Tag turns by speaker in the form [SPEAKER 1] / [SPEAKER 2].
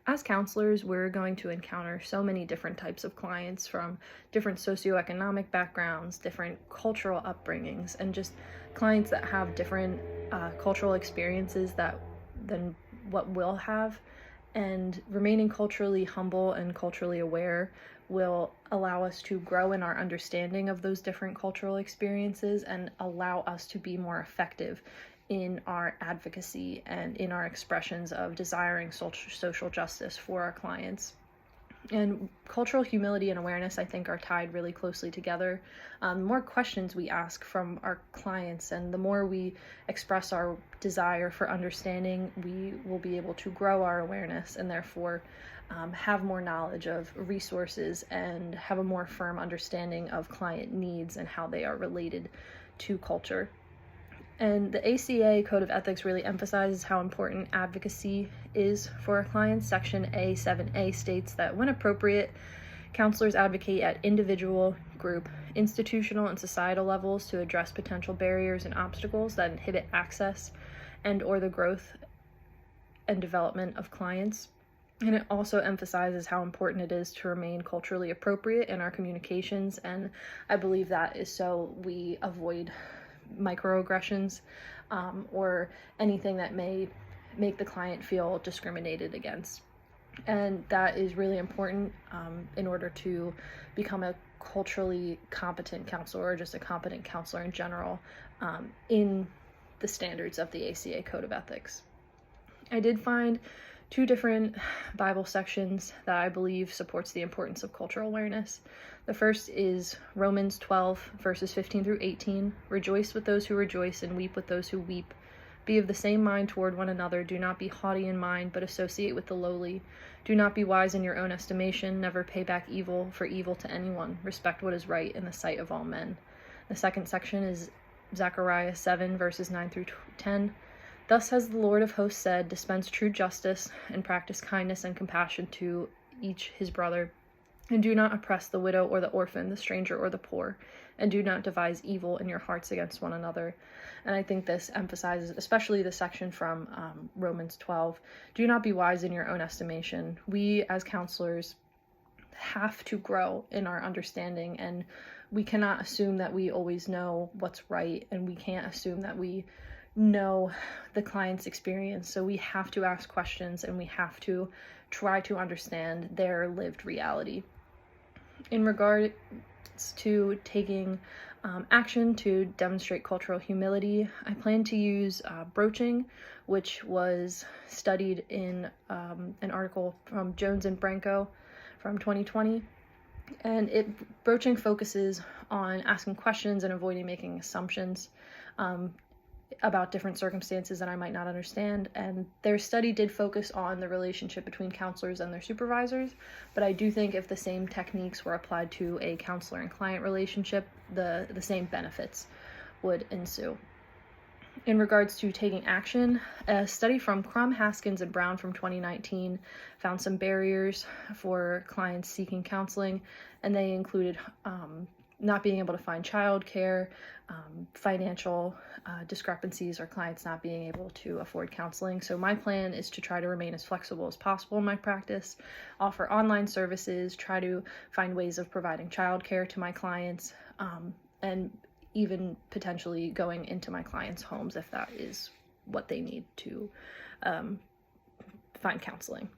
[SPEAKER 1] As counselors, we're going to encounter so many different types of clients from different socioeconomic backgrounds, different cultural upbringings, and just clients that have different cultural experiences than what we'll have. And remaining culturally humble and culturally aware will allow us to grow in our understanding of those different cultural experiences and allow us to be more effective in our advocacy and in our expressions of desiring social justice for our clients. And cultural humility and awareness, I think, are tied really closely together. The more questions we ask from our clients and the more we express our desire for understanding, we will be able to grow our awareness and therefore have more knowledge of resources and have a more firm understanding of client needs and how they are related to culture. And the ACA Code of Ethics really emphasizes how important advocacy is for our clients. Section A7A states that when appropriate, counselors advocate at individual, group, institutional, and societal levels to address potential barriers and obstacles that inhibit access and/or the growth and development of clients. And it also emphasizes how important it is to remain culturally appropriate in our communications, and I believe that is so we avoid microaggressions or anything that may make the client feel discriminated against. And that is really important in order to become a culturally competent counselor or just a competent counselor in general in the standards of the ACA Code of Ethics. I did find two different Bible sections that I believe supports the importance of cultural awareness. The first is Romans 12, verses 15 through 18. Rejoice with those who rejoice and weep with those who weep. Be of the same mind toward one another. Do not be haughty in mind, but associate with the lowly. Do not be wise in your own estimation. Never pay back evil for evil to anyone. Respect what is right in the sight of all men. The second section is Zechariah 7, verses 9 through 10. Thus has the Lord of hosts said, dispense true justice and practice kindness and compassion to each his brother. And do not oppress the widow or the orphan, the stranger or the poor, and do not devise evil in your hearts against one another. And I think this emphasizes, especially the section from Romans 12, do not be wise in your own estimation. We as counselors have to grow in our understanding, and we cannot assume that we always know what's right, and we can't assume that we know the client's experience. So we have to ask questions and we have to try to understand their lived reality. In regards to taking action to demonstrate cultural humility, I plan to use broaching, which was studied in an article from Jones and Branco from 2020. And broaching focuses on asking questions and avoiding making assumptions about different circumstances that I might not understand. And their study did focus on the relationship between counselors and their supervisors, but I do think if the same techniques were applied to a counselor and client relationship, the same benefits would ensue. In regards to taking action, a study from Crum, Haskins, and Brown from 2019 found some barriers for clients seeking counseling, and they included not being able to find childcare, financial discrepancies, or clients not being able to afford counseling. So my plan is to try to remain as flexible as possible in my practice, offer online services, try to find ways of providing childcare to my clients, and even potentially going into my clients' homes if that is what they need to find counseling.